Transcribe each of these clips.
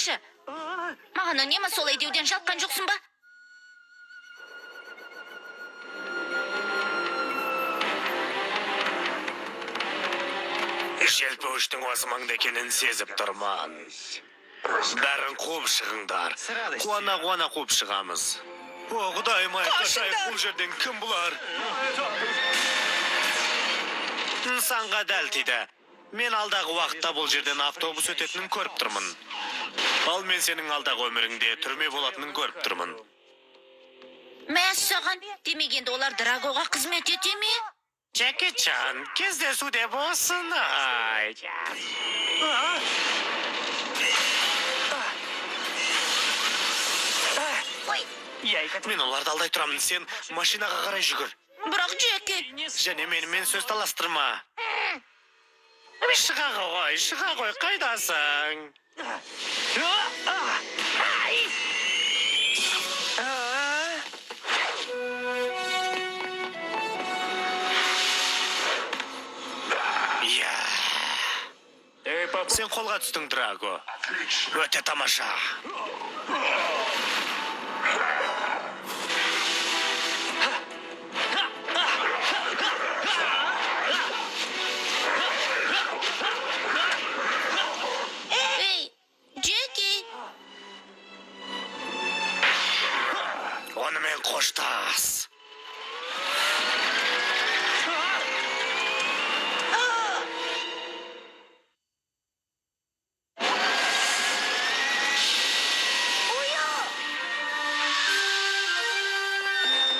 айтшы. Маған үнемі солай деуден жатқан жоқсың ба? Желпуіштің осы маңда екенін сезіп тұрман. Бәрін қуып шығыңдар. Қуана қуып шығамыз. О, Құдайым ай, қашайық, бұл жерден кім бұлар? Нысанға дәл тиді. Мен алдағы уақытта бұл жерден автобус өтетінін көріп тұрмын. Ал мен сенің алдағы өміріңде түрме болатынын көріп тұрмын. Мәссаған, демегенде олар Драгоға қызмет ете ме? Джеки Чан, кездесуде болсын, ай. Мен оларды алдай тұрамын, сен машинаға қарай жүгір. Бірақ Джеки... Және менімен сөз таластырма. Шыға ғой, қайдасың? Сен қолға түстің, Драго. Өте тамаша. Ей, Джеки! Онымен қоштас.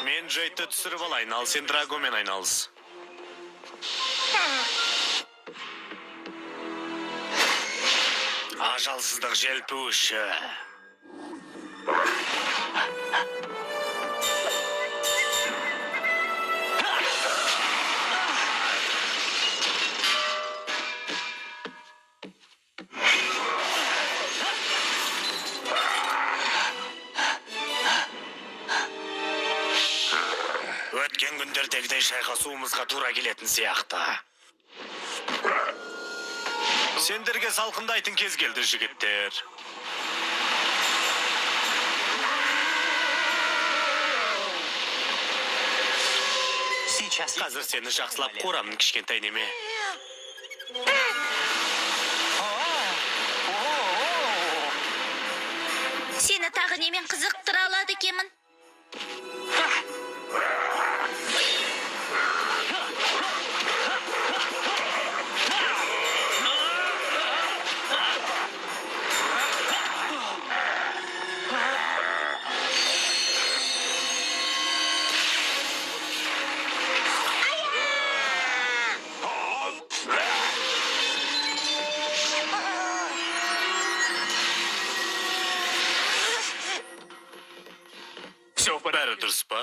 Мен Джейдті түсіріп алайын, ал сен Драгомен айналыс. Ажалсыздық желпуші. Өткен күндердегідей шайқасуымызға тура келетін сияқты. Сендерге салқындайтын кез келді, жігіттер. Қазір сені жақсылап қорамын, кішкентай неме. Сені тағы немен қызықтыра алады екенмін? Бәрі дұрыс па?